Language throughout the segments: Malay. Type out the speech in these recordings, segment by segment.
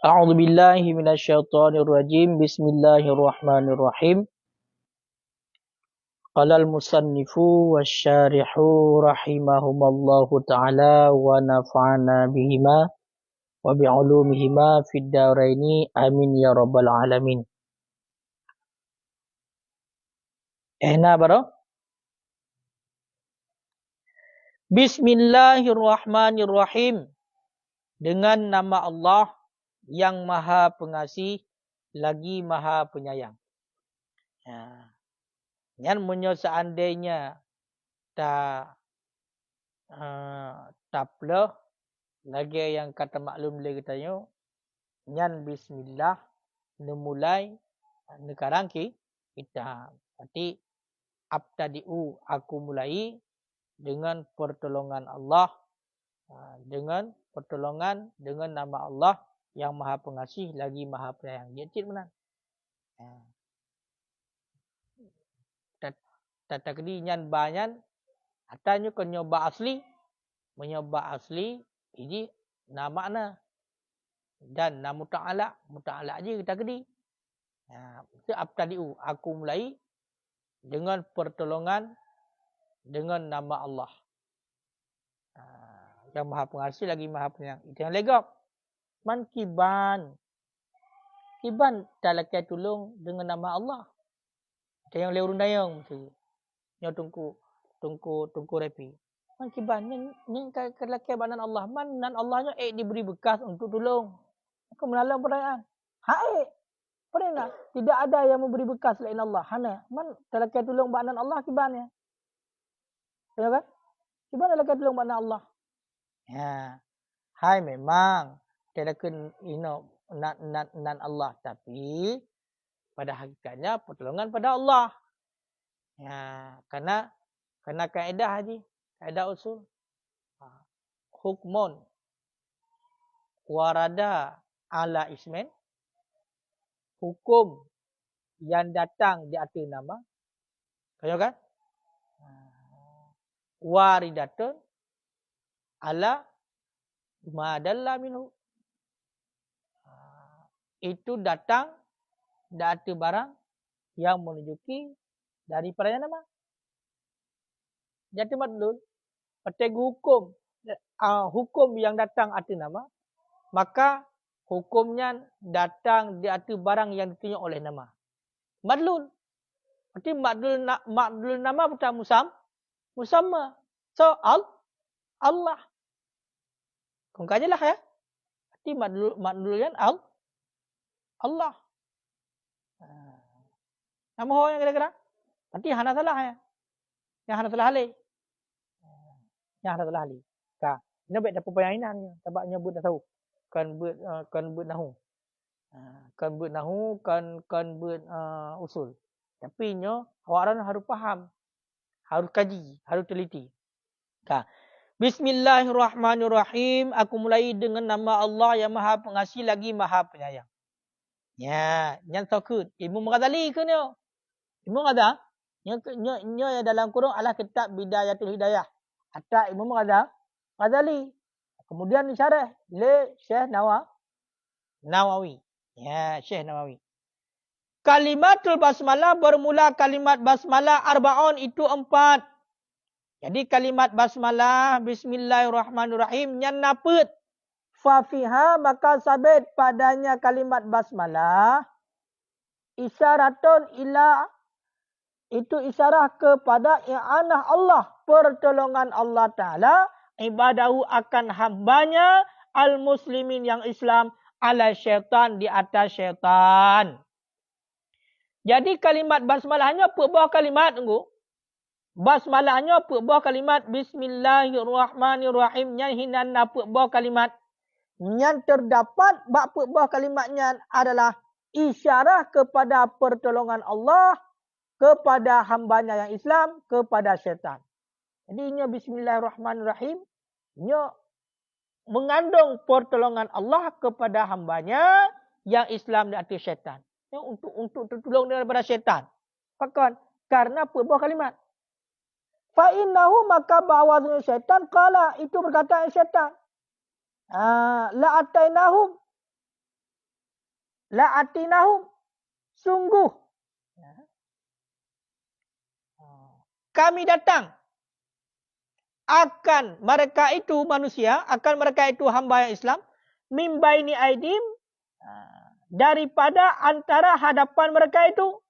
أعوذ بالله من الشيطان الرجيم بسم الله الرحمن الرحيم قال المصنف والشارح رحمهم الله تعالى ونفعنا بهما وبعلومهما في الدارين آمين يا رب العالمين. Ehna baro. Bismillahirrahmanirrahim. Dengan nama Allah yang Maha Pengasih lagi Maha Penyayang. Yang menyo seandainya tak tapleh lagi yang kata maklum lagi tanya nyan bismillah nemulai nekarang kita berarti abtadi'u aku mulai dengan pertolongan Allah, dengan nama Allah yang Maha Pengasih lagi Maha Penyayang. Dia cik benar. Tata kedi nyan banyan atanya ko nyoba asli ini nama na dan nama muta'ala aja kita kedi. Itu abtadi'u aku mulai dengan pertolongan dengan nama Allah. Yang Maha Pengasih lagi Maha Penyayang. Itu yang legap. Man kiban tak lakai tolong dengan nama Allah. Itu yang leurun dayang mesti. Nyo tungku repi. Man kiban ni lakai banan Allah. Man nan Allahnya diberi bekas untuk tolong. Aku menalang perayaan. Pernah tidak ada yang memberi bekas selain Allah. Hana man tak lakai tolong banan Allah kibannya. Ya kan? Kiban tak lakai tolong banan Allah. Hai memang tidak nan Allah, tapi pada hakikatnya pertolongan pada Allah. Karena kaedah haji, kaedah usul. Hukmun warada ala ismen, hukum yang datang di atas nama. Tahu kan? Waridatun ala madalla minhu. Itu datang dari barang yang menunjuki daripada nama. Jadi madlul. Petik hukum yang datang atas nama, maka hukumnya datang di atas barang yang ditunjuk oleh nama. Madlul. Berarti madlul nama bukan musamma. So Allah. Kau kaji lah ya. Berarti madlul yang Allah. Nama ho yang kira-kira. Berarti hana salah ya. Yang hana salah halih. Yang hana salah halih. Ini baik dapat permainan ni. Sebab nyebut dah tahu. Kan buat nahu. Kan buat nahu, kan buat usul. Tapi nyo awaran harus faham. Harus kaji, harus teliti. Bismillahirrahmanirrahim. Aku mulai dengan nama Allah yang Maha Pengasih lagi Maha Penyayang. Yang sakut. Imam Ghazali ke ni? Imam Ghazali? Nyo dalam kurung adalah kitab Bidayatul Hidayah. Atau Imam Ghazali. Kemudian disyarah oleh Syekh Nawawi. Syekh Nawawi. Kalimatul basmalah bermula kalimat basmalah arba'un itu 4. Jadi kalimat basmalah bismillahirrahmanirrahim nyan naput. Fa fiha maka sabit padanya kalimat basmalah isyaratun ila itu isyarah kepada i'anah Allah, pertolongan Allah Ta'ala ibadahu akan hambanya al-muslimin yang Islam ala syaitan di atas syaitan. Jadi kalimat basmalahnya buah kalimat tunggu. Basmalahnya buah kalimat bismillahirrahmanirrahim yang hinan buah kalimat. Yang terdapat buah kalimatnya adalah isyarah kepada pertolongan Allah kepada hambanya yang Islam kepada syaitan. Jadi ini bismillahirrahmanirrahim. Ini mengandung pertolongan Allah kepada hambanya yang Islam di atas syaitan. Untuk tertolong daripada syaitan. Fakon karena buah kalimat. Fa innahu maka ba'wadhu syaitan qala itu perkataan syaitan. La atainahum la atinahum, sungguh kami datang akan mereka itu manusia, akan mereka itu hamba yang Islam, min baini aidim, daripada antara hadapan mereka itu,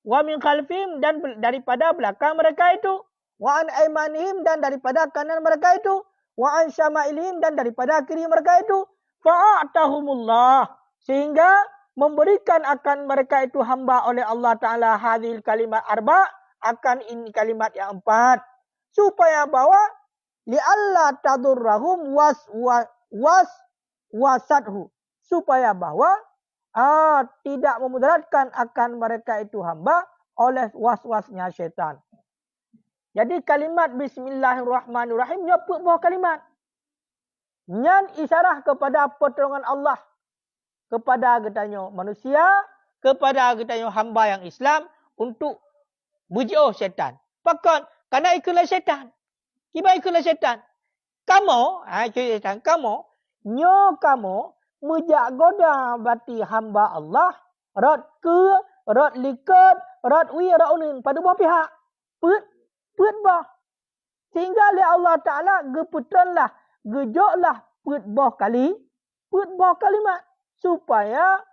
wa min khalfihim, dan daripada belakang mereka itu, wa an aimanihim, dan daripada kanan mereka itu, wa an syama'ilihim, dan daripada kiri mereka itu, fa'atahumullah, sehingga memberikan akan mereka itu hamba oleh Allah Ta'ala hadhil kalimat arba', akan ini kalimat yang 4, supaya bahwa li'alla tadurrahum wasadhu, supaya bahwa tidak memudaratkan akan mereka itu hamba oleh was-wasnya syaitan. Jadi kalimat bismillahirrahmanirrahim nyebut buah kalimat. Nyan isyarah kepada pertolongan Allah kepada katanya manusia, kepada katanya hamba yang Islam untuk bujuk syaitan. Pakon karena ikutlah syaitan. Kiba ikutlah syaitan. Kamu, syaitan kamu, kamu mujak goda bati hamba Allah, rot ke, rot likat, rot wi, rot unin pada buah pihak. Put bah. Sehingga oleh Allah Ta'ala geputanlah, gejoklah put bah kalimat supaya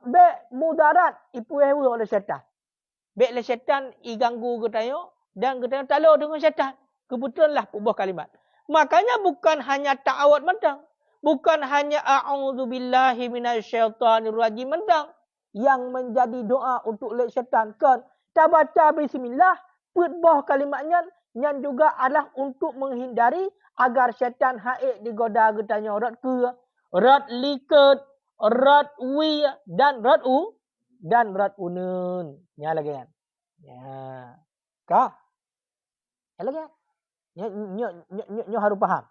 be mudarat ipu oleh syaitan. Baiklah syaitan iganggu ketayo dan ketayo talo dengan syaitan. Kebetulanlah buah kalimat. Makanya bukan hanya ta'awud mentang. Bukan hanya a'udzubillahi minasyaitonirrajim mentang. Yang menjadi doa untuk oleh syaitan. Kan, tak baca bismillah, buah kalimatnya yang juga adalah untuk menghindari agar syaitan haid digoda ketayo rot ke, rot likat, rot wi, dan rot u, dan rot unun. Ya lagi kan. Ya. Kah? Ya lagi kan. Nyo harus paham.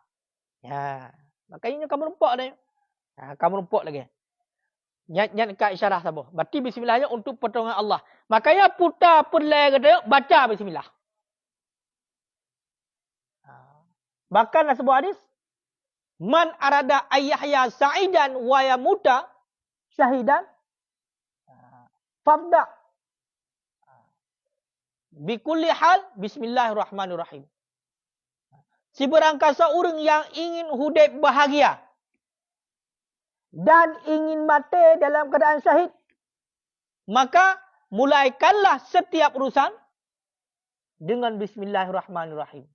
Ya. Makanya kamu nampak dah. Kamu nampak lagi. Nyat kat isyarah sabar. Berarti bismillahnya untuk pertolongan Allah. Makanya putar pulai kata baca bismillah. Bahkan sebuah hadis, man arada ayyahya sa'idan wa yamuta syahidan fabda bikulli hal bismillahirrahmanirrahim. Si berangkasa orang yang ingin hidup bahagia dan ingin mati dalam keadaan syahid, maka mulaikanlah setiap urusan dengan bismillahirrahmanirrahim.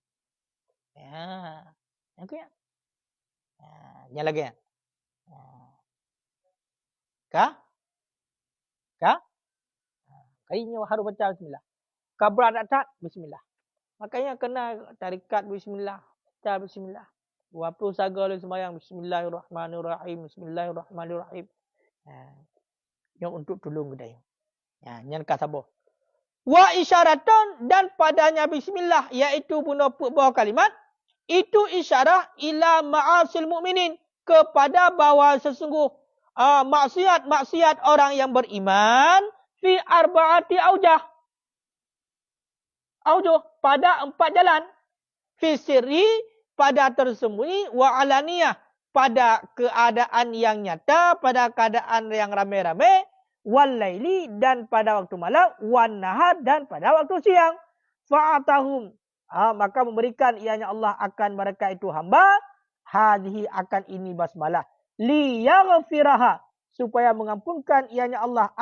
Ya. Yang ya. Yang lagi ya. Kah? Kayaknya harus baca bismillah. Kabrat atat bismillah. Makanya kena tarikat bismillah, baca bismillah. Waktu sagala sembahyang bismillahirrahmanirrahim, bismillahirrahmanirrahim. Yang untuk tolong kedai. Yang kata sabar. Wa isyaratan, dan padanya bismillah iaitu buah kalimat itu isyarah ila ma'asil mu'minin, kepada bahawa sesungguh maksiat orang yang beriman fi arba'ati aujah pada 4 jalan, fi sirri pada tersembunyi, wa alaniyah pada keadaan yang nyata, pada keadaan yang ramai-ramai, wal laili dan pada waktu malam, wan nahar dan pada waktu siang. Fa'atahum maka memberikan ianya Allah akan mereka itu hamba hadhi akan ini basmalah li yaghfiraha, supaya mengampunkan ianya Allah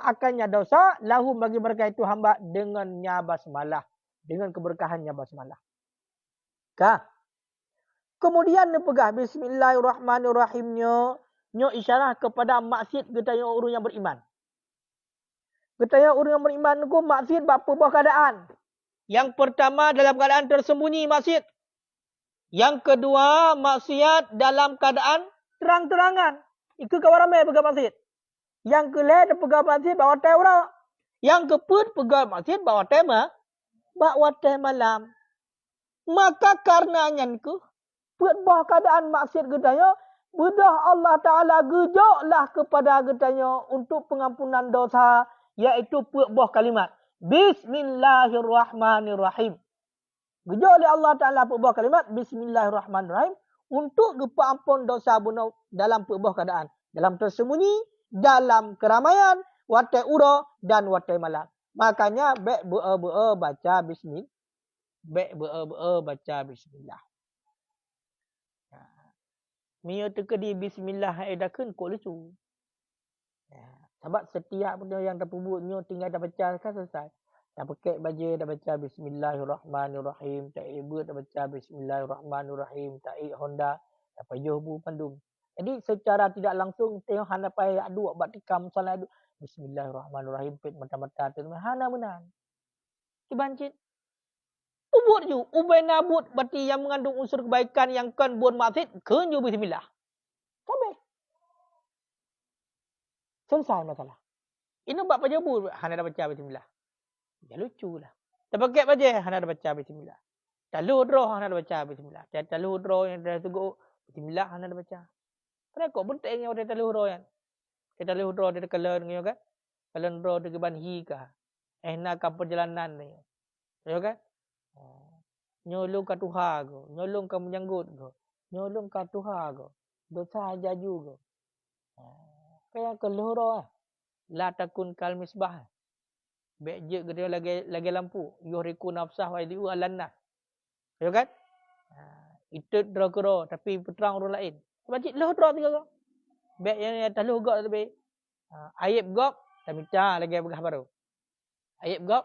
akannya dosa lahum bagi mereka itu hamba dengannya basmalah, dengan keberkahannya basmalah. Kemudian dipegah bismillahirrahmanirrahimnya nyo isyarah kepada maksiat getanya orang yang beriman. Getanya orang yang beriman ku maksiat berapa keadaan. Yang pertama dalam keadaan tersembunyi maksiat. Yang kedua maksiat dalam keadaan terang-terangan. Itu kawan ramai pegang maksiat. Yang kelima pegang maksiat bawa teh orang. Yang keempat pegang maksiat bawa teh malam. Maka karenanya ku buat keadaan maksiat getanya, bedah Allah Ta'ala gejoklah kepada getanya untuk pengampunan dosa, iaitu buah kalimat bismillahirrahmanirrahim. Gejok oleh Allah Ta'ala buah kalimat bismillahirrahmanirrahim. untuk gepa ampun dosa bunuh dalam pelbagai keadaan. Dalam tersembunyi, dalam keramaian, watai ura dan watai malam. Makanya baik be'a-be'a baca bismillah. Baik be'a-be'a baca bismillah. Mia terkedi bismillah edakeun kok lucu. Sebab setiap benda yang terpubuknya tinggal dah baca kan selesai. Dah pakai baju dah baca bismillahirrahmanirrahim. Tak ibu dah baca bismillahirrahmanirrahim. Tak Honda dah payuh bu pandum. Jadi secara tidak langsung tengok hana pai adu buat tikam salah adu. Bismillahirrahmanirrahim pit mata-mata tu hana menang. Kibancit. Ubut ju, ubai nabut berarti yang mengandung unsur kebaikan yang kan buat maksiat, kan ju bismillah. Sampai. Selesai masalah. Ini bab baca bu, hana dah baca bismillah. Ya lucu lah. Tak pakai baca, hana dah baca bismillah. Talu draw, hana dah baca bismillah. Talu draw yang dah tunggu, bismillah hana dah baca. Kenapa kok bentek yang ada talu draw yang? Talu draw dia kalen ni kan? Kalen draw dia ban hi ka. Nak perjalanan ni. Ya kan? Nyolong ke Tuhan ko. Nyolong ke menyanggut ko. Nyolong ke Tuhan ko. Dosa jaju ko. Kaya keloro lah. La takun kal misbah. Bek je dia lagi lampu. Yuhriku nafsah wa yudhi'u alannas. Ya kan? Itu dera-gera tapi peterang orang lain. Sebab cik loh dera tiga ko. Bek yang taluh gok lebih. Ayib gok. Tak minta lagi begah baru. Ayib gok.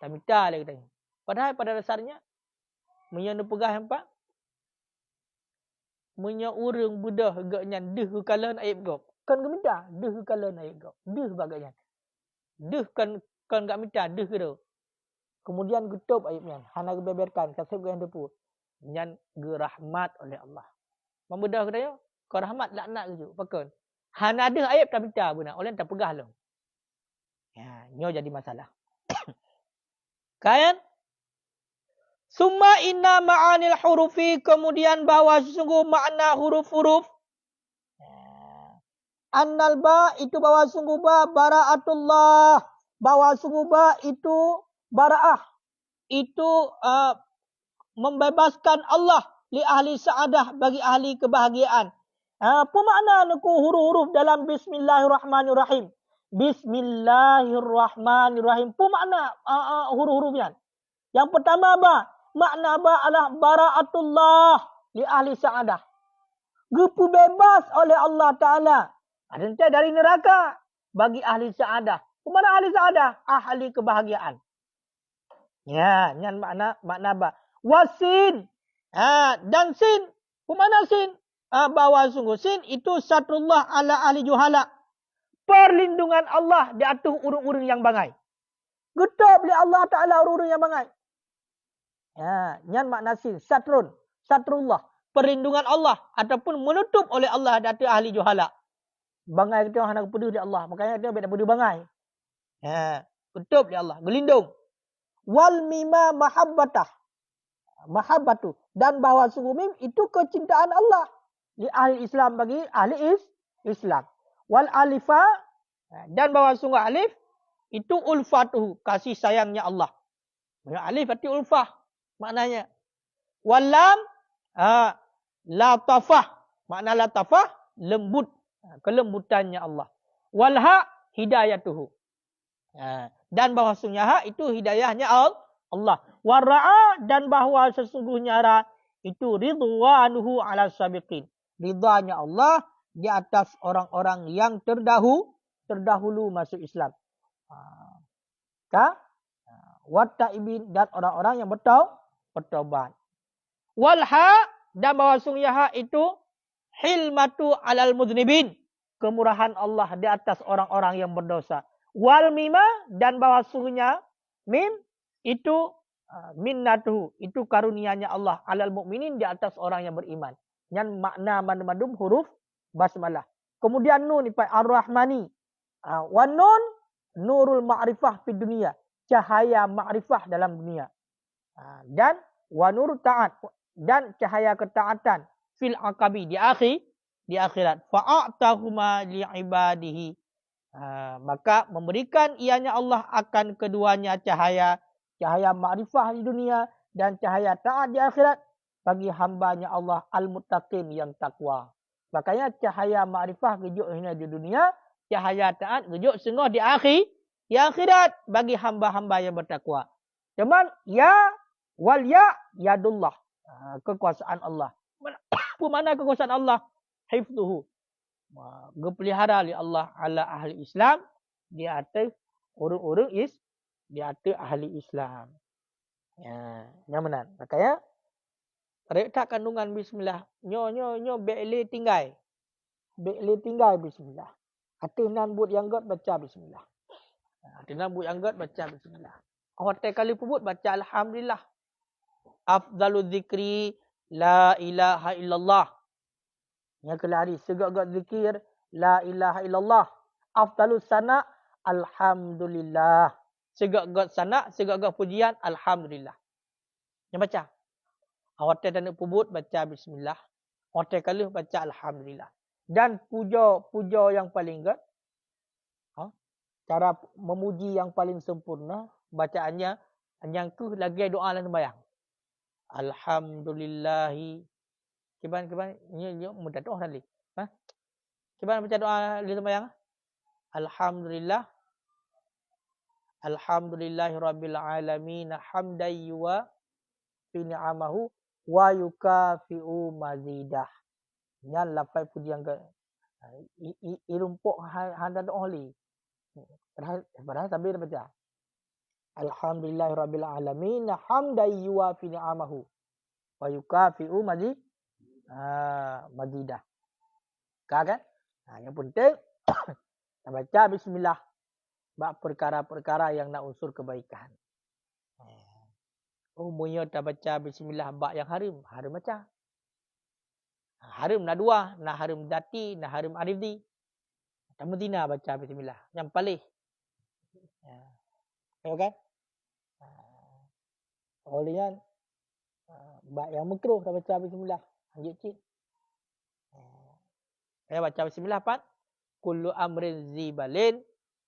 Tak minta lagi tanya. Padahal pada dasarnya menyana pegah hampa menya urang bedah agaknya deh kalan ayat gop kan gak minta deh kalan ayat gop deh bagainya deh kan gak minta deh ke kemudian getup ayatnya hana gebeberkan kasih yang depu nyan gerahmat oleh Allah membedah kedaya kau rahmat laknat keju pakon hana ada ayat tak minta guna oleh tak pegah lo ya nyo jadi masalah kan. Summa inna ma'anil hurufi. Kemudian bahawa sesungguh makna huruf-huruf. Annal ba itu bahawa sungguh ba bara'atullah. Bahawa sungguh ba itu bara'ah. Itu membebaskan Allah. Li ahli sa'adah bagi ahli kebahagiaan. Apa makna nuku huruf-huruf dalam Bismillahirrahmanirrahim. Bismillahirrahmanirrahim. Apa makna huruf-hurufnya. Yang pertama apa? Makna ba adalah bara'atullah li ahli sa'adah. Gepu bebas oleh Allah Ta'ala. Ada dari neraka bagi ahli sa'adah. Kemana ahli sa'adah? Ahli kebahagiaan. Ya, ini makna ba. Wasin. Dan sin. Kemana sin? Bahawa sungguh sin itu satrullah ala ahli juhala. Perlindungan Allah di atas urung-urung yang bangai. Getap oleh Allah Ta'ala urung-urung yang bangai. Nyan makna sin satrun satrullah perlindungan Allah ataupun menutup oleh Allah dari ahli juhala bangai kita hendak pedih di Allah makanya kita tak pedih bangai tutup di Allah berlindung wal mima mahabbatu dan bahawa sungguh mim itu kecintaan Allah di ahli Islam bagi ahli Islam wal alifa dan bahawa sungguh alif itu ulfatuhu kasih sayangnya Allah alif arti ulfah maknanya walam latafah makna latafah lembut kelembutannya Allah walha hidayatuhu dan bahwasanya ha itu hidayahnya Allah wara'a dan bahwa sesungguhnya ra itu ridwanuhu ala sabiqin ridanya Allah di atas orang-orang yang terdahulu masuk Islam wattaibin dan orang-orang yang bertaubat. Walha dan bahawa sungguhnya ha itu hilmatu alal mudnibin. Kemurahan Allah di atas orang-orang yang berdosa. Wal mima dan bahawa sungguhnya mim itu minnatuhu. Itu karunianya Allah alal mu'minin di atas orang yang beriman. Yang makna mandum huruf basmalah. Kemudian nun ar-rahmani. Wan nun nurul ma'rifah di dunia. Cahaya ma'rifah dalam dunia. Dan wanur ta'at dan cahaya ketaatan fil aqabi di akhirat fa'atahuma li ibadihi maka memberikan ianya Allah akan keduanya cahaya makrifah di dunia dan cahaya taat di akhirat bagi hambanya Allah al-muttaqin yang takwa. Makanya cahaya makrifah gejuk hina di dunia, cahaya taat gejuk sungguh di akhirat bagi hamba-hamba yang bertakwa. Cuman ya wal yadullah. Kekuasaan Allah. Apa mana kekuasaan Allah? Hifdhuhu. Gepelihara oleh Allah ala ahli Islam di atas orang-orang di atas ahli Islam. Ya, nyaman. Makanya rekta kandungan bismillah. Nyo bekle tinggai. Bekle tinggai bismillah. Hati nan buat yang god baca bismillah. Hati nan buat yang god baca bismillah. Hotel kali pubut baca alhamdulillah. Afdalu zikri la ilaha illallah. Yang kelari segak-gak zikir la ilaha illallah. Afdalu sana alhamdulillah. Segak-gak sana, segak-gak pujian alhamdulillah. Yang baca. Hotel dan pubut baca bismillah. Hotel kali baca alhamdulillah. Dan puja yang paling gad. Cara memuji yang paling sempurna. Bacaannya. Yang tu lagi doa dalam sembahyang. Alhamdulillahi. Kiban. Ini mudah doa tadi. Kiban baca doa dalam sembahyang. Alhamdulillah. Alhamdulillahi rabbil alamin. Hamdan yuwa fi ni'amahu. Wa yukafi'u mazidah. Yang lapai pujian ke. Irumpuk handa doa li. Padahal sambil dia baca. Alhamdulillahi rabbil alamin. Hamdan yuwa fi ni'amahu. Wa yukafi'u mazidah. Kan? Yang penting kita baca bismillah. Bak perkara-perkara yang nak unsur kebaikan. Umumnya kita baca bismillah bak yang haram. Haram baca. Haram nak dua. Nak haram dati. Nak haram arifdi. Tak mesti nak baca bismillah. Yang paling. Tahu kan? Olehnya bak yang makruh tak baca bismillah. Anjik cik. Saya baca bismillah apa? Kullu amrin zibalin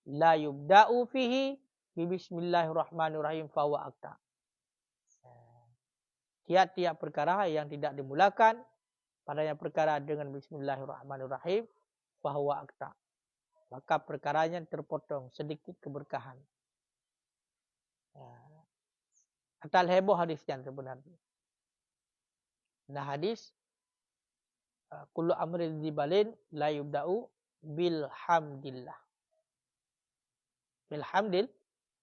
la yubda'u fihi bi bismillahirrahmanirrahim fa huwa aqta. Tiap-tiap perkara yang tidak dimulakan padanya perkara dengan bismillahirrahmanirrahim fa huwa aqta. Maka perkaranya terpotong sedikit keberkahan. Atal heboh hadis yang sebenarnya. Nah hadis kullu amrin zibalin la yubda'u bilhamdillah. Bilhamdil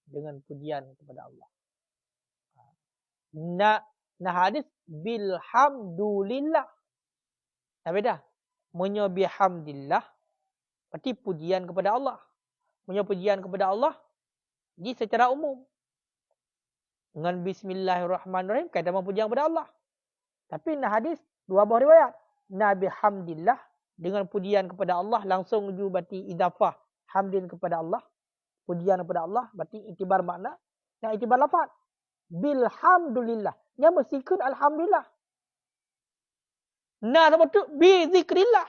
dengan pujian kepada Allah. Nah hadis bilhamdulillah. Tak beda. Menyo bihamdillah berarti pujian kepada Allah. Menyo pujian kepada Allah di secara umum. Dengan bismillahirrahmanirrahim kata pujian kepada Allah. Tapi nah hadis dua buah riwayat. Nabi hamdillah dengan pujian kepada Allah langsung menuju berarti idafah hamdin kepada Allah. Pujian kepada Allah berarti iktibar makna dan iktibar lafaz. Bilhamdulillah. Yang mestikan alhamdulillah. Nah sama tu bi zikrillah.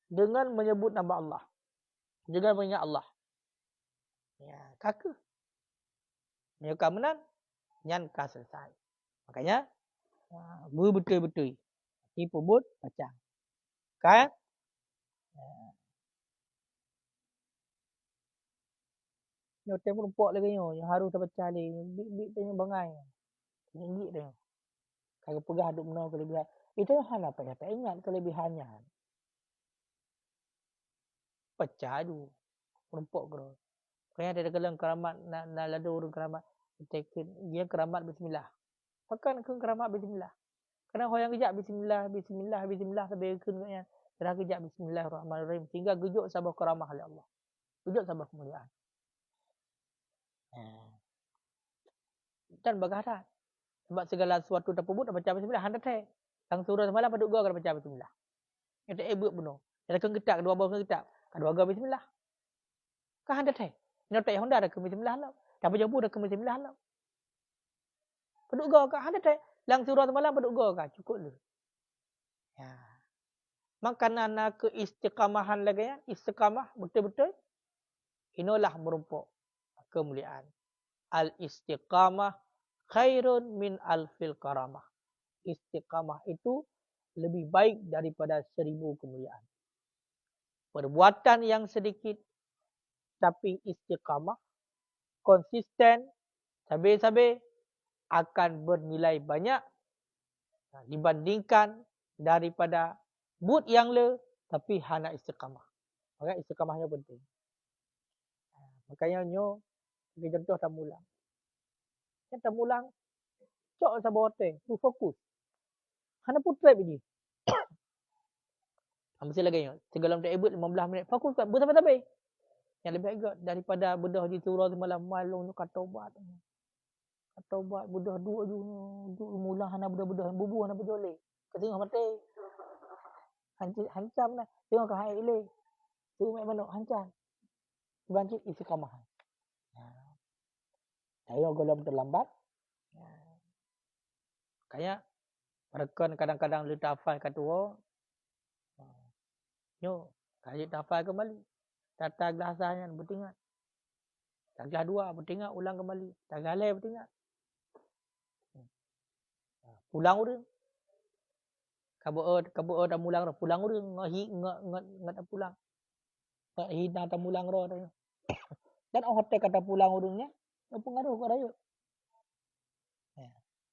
Dengan menyebut nama Allah. Dengan mengingat Allah. Ya, kaka. Menyuka menang, nyanka selesai. Makanya betul-betul. Tipu but baca. Kan? Nyo tempo rumpok lagi nyo, yang harus terbaca ni. Bik tanya bangai. Tinggi dia. Kalau pegah duk menau kelebihan. Itu hal apa ya? Tak ingat kelebihannya. Pecah tu. Rumpok ke. Kayaknya ada kelang keramat nak lada urung keramat. Dia keramat bismillah. Pakan ke keramat bismillah. Kadang orang kejap bismillah sampai kena terang kejap bismillahirrahmanirrahim sehingga gejuk sabah karamah oleh Allah. Gejuk sabah kemuliaan. Dan bagaimana? Sebab segala sesuatu tersebut dah baca bismillah hendak teh. Sang surah semalam pada gua kena baca bismillah. Itu ebuk bunuh. Ada kegetak dua buah kegetak. Kedua gua bismillah. Kah hendak teh. Nak teh Honda ada ke bismillah lah. Tak jauh dah ke bismillah lah. Pada gua kah hendak teh. Lang surah semalam pada gua kah cukup lu. Ya. Makanan ke istiqamahan lagi ya. Istiqamah betul-betul. Inilah merumpuk kemuliaan. Al-istiqamah khairun min alfil karamah. istiqamah itu lebih baik daripada 1000 kemuliaan. Perbuatan yang sedikit tapi istiqamah, konsisten, sabar-sabar akan bernilai banyak dibandingkan daripada but yang le tapi hana istiqamah. Maka istiqamahnya penting. Makanya nyo bagi contoh tamulang. Kan tamulang cok sabar hotel, tu fokus. Hana putrap ini. Mesti lagi nyo. Segala tak ebut 15 minit. Fokus kat bersampai-sampai. Yang lebih baik daripada bedah di surau semalam malam tu kata ubat. Kata ubat bedah dua je. Duk mula hana bedah-bedah bubuh hana berjolek. Ketengok mati. Hancam lah. Tengok ke hai ilih. Tu mek manuk hancam. Bangkit istiqamah. Saya kalau terlambat. Kayak mereka kadang-kadang letak hafal kat tua. Nyo, kali hafal kembali. Tata gelas sahnya bertingat. Gelas dua bertingat ulang kembali. Tak galai bertingat. Pulang urang. Kabo dah mulang dah pulang urang ngat pulang. Tak hina tak mulang ro dah. Dan hotel kata pulang urangnya pengaruh pada dia.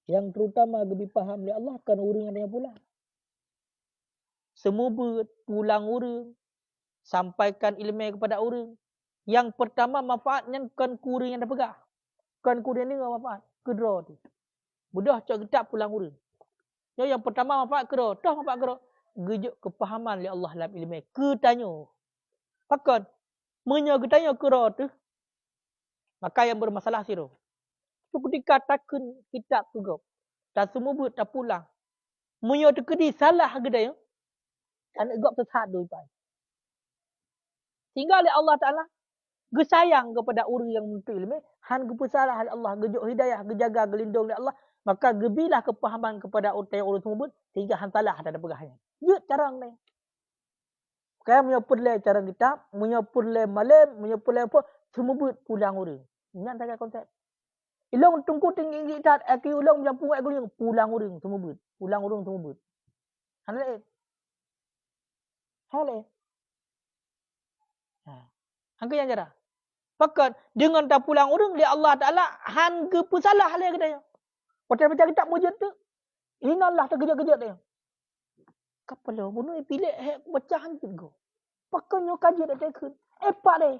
Yang terutama lebih paham oleh Allah kan urang yang pulang. Semua pulang urang, sampaikan ilmu kepada orang. Yang pertama manfaatnya kan kuring yang dah pegah. Kan kuring ni manfaat. Kedua tu. Budah cak getap pulang urang. Yang pertama manfaat kedua. Dah manfaat kedua. Gejuk kepahaman oleh Allah dalam ilmu. Ketanya. Pakan. Menyo ketanya kedua tu. Maka yang bermasalah siro. So ketika takun kitab tu. Tak semua buat tak pulang. Menyo tu kedi salah gedaya. Kan egap sesat tu. Sehingga oleh Allah Ta'ala gesayang kepada orang yang menuntut ilmu, han gepesalah oleh Allah, gejuk hidayah, gejaga, gelindung oleh Allah, maka gebilah kepahaman kepada orang semua sehingga han salah tak ada pegahnya. Ya carang ni. Kaya menyoput le cara kitab, menyoput le malam, menyoput le apa, semua pulang orang. Ingat tak konsep. Ilong tungku tinggi tat, aki ulong jampu ai guling pulang orang semua but. Pulang orang semua but. Han le. Hale. Hangga yang cara. Pakat dengan tak pulang orang li Allah Taala han ke pesalah le kedaya. Hotel macam kitab wujud tu. Inallah terkejut-kejut dia. Kapalo bunuh pilih pecah hancur go. Pakannya kaji dak tekun. Epak deh.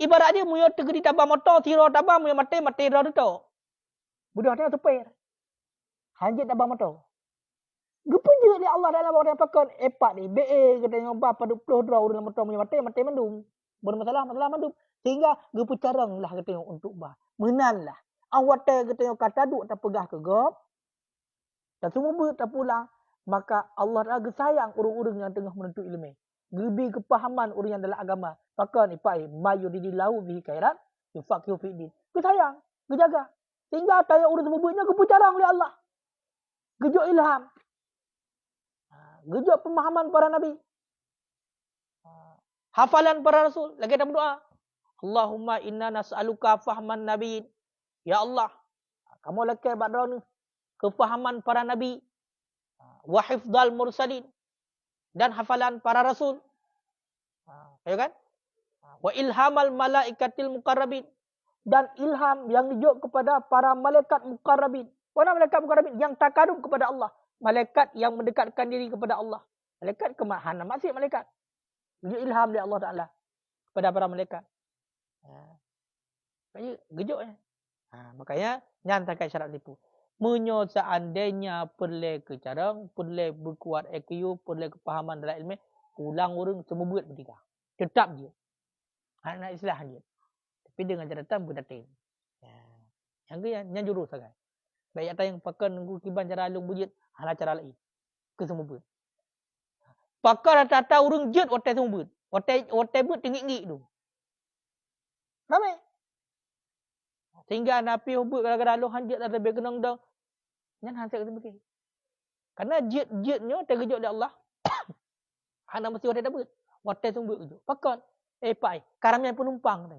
Ibarat dia muyo tegedi tabah motor tiro tabah muyo mati ro tu. Budak dia supir. Hanjit tabah motor. Gepunje li Allah dalam orang pakan epak ni. BA katanya apa 20 orang motor muyo mati mendung. Bermasalah mandum. Sehingga gepu carang lah katanya untuk bah. Menan lah. Awak katanya kata duk tak pegah ke gop. Dan semua tak pulang. Maka Allah Ta'ala sayang orang-orang yang tengah menuntut ilmu. Lebih kepahaman orang yang dalam agama. Maka ni Pak mayuridillahu bihi khairan yufaqihu fid din. Kesayang, kejaga. Sehingga tayang orang semua kepucarang oleh Allah. Gejuk ilham. Gejuk pemahaman para nabi. Hafalan para rasul. Lagi dalam doa. Allahumma inna nas'aluka fahman nabiyin. Ya Allah. Kamu lekai badra ni. Kefahaman para nabi. Wa hifdal mursalin. Dan hafalan para rasul. Ya kan? Wa ilhamal malaikatil muqarrabin. Dan ilham yang dijuk kepada para malaikat muqarrabin. Mana malaikat muqarrabin? Yang takadum kepada Allah. Malaikat yang mendekatkan diri kepada Allah. Malaikat kemahanan maksud malaikat. Dijuk ilham dari Allah Ta'ala. Kepada para malaikat. Maknanya gejuk ya. Makanya nyantakan syarat tipu. Menyo seandainya perle ke carang, perle berkuat IQ, perle kepahaman dalam ilmu, pulang orang semua buat bertiga. Tetap dia. Anak Islam dia. Tapi dengan catatan berdating. Yang ke yang jurus sangat. Baik atas yang pakar nunggu kiban cara alung bujit, hala cara lain. Ke semua buat. Pakar rata-rata orang jet hotel semua buat. Hotel buat tinggi-tinggi tu. Ramai. Sehingga Nabi hubut kadang-kadang alung hanjit tak lebih kenang dah. Yang hasil kata begini. Karena jet-jetnya terkejut oleh Allah. Anak mesti hotel tak buat. Hotel semua buat kejut. Pakar. Pai. Karamnya penumpang.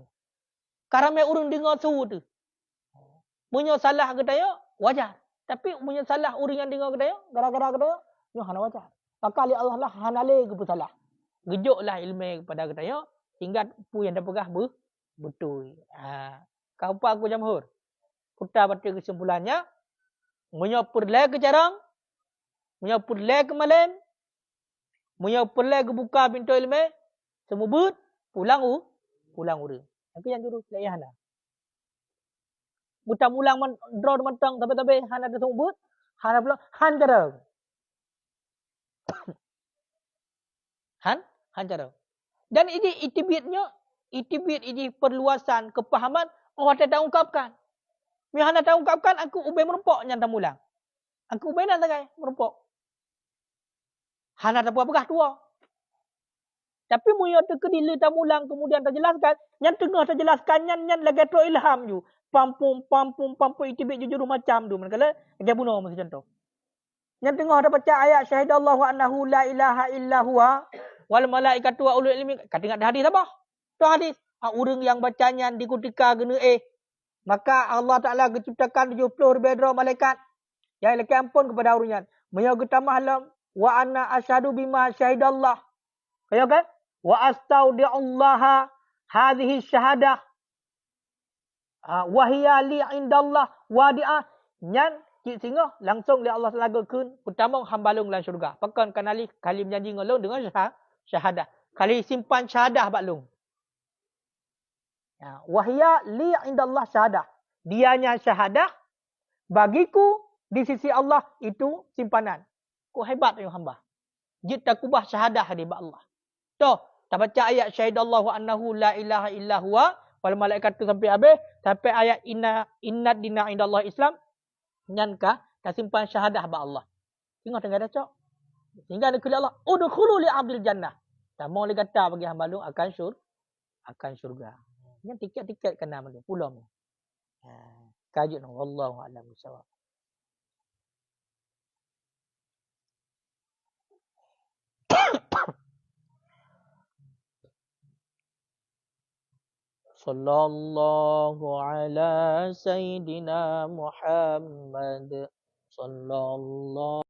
Karamnya orang dengar suruh tu. Punya salah katanya, wajar. Tapi punya salah orang yang dengar kedaya, gara-gara kedaya, nyo hana baca. Maka li Allah lah hanale ke salah. Gejoklah ilmu kepada kedaya, hingga pu yang dah pegah betul. Kau apa aku jamhur? Putar pada kesimpulannya, menyopur le ke jarang, menyopur le ke malam, menyopur le ke buka pintu ilmu, semua pulang urang. Aku yang juru saya hana. Buta mulang man draw mentang tapi hana ada sebut, hana pulang hanjarang. Hanjarang. Dan ini itibit ini perluasan kepahaman orang tak ungkapkan. Yang hana tak ungkapkan aku ubay merempok nyanta mulang. Aku ubay nak tangai merempok. Hana tak apa-apa tua. Tapi muya terkedili tak mulang kemudian terjelaskan, yang tengah terjelaskan yang lagi tu ilham ju. Pampung itibit jujur macam tu. Mereka dia bunuh macam tu. Yang tengah ada baca ayat syahidallahu annahu la ilaha illa huwa wal malaikatu wa ulul ilmi. Kata ingat hadis apa? Tu hadis. Orang yang bacanya di ketika gena maka Allah Taala menciptakan 70 ribu malaikat. Yang laki ampun kepada orangnya. Menyaga tamahlam wa anna asyhadu bima syahidallah. Kaya kan? Wa astaudi'ullaha hadhihi syahadah. Wa hiya li indallah wadi'ah. Nyan cik singa langsung li Allah selagakeun pertama hambalung dalam syurga. Pakan kanali kali menjanji ngolong dengan syahadah. Kali simpan syahadah baklung. Wahya li indallah syahadah. Dianya syahadah bagiku di sisi Allah itu simpanan. Ku hebat yang hamba. Jit takubah syahadah di Allah. Toh, tak baca ayat syahidallahu annahu la ilaha illa huwa wal malaikat tu sampai habis, sampai ayat inna dina indallah Islam. Nyankah tak simpan syahadah ba Allah. Tengok tengah dah cok. Sehingga ada kulit Allah, udkhulu li abdil jannah. Tak mau lagi kata bagi hamba lu akan syurga. Yang tiket-tiket kena malu pulang. Kajut no wallahu a'lam bissawab. Sallallahu ala sayyidina Muhammad sallallahu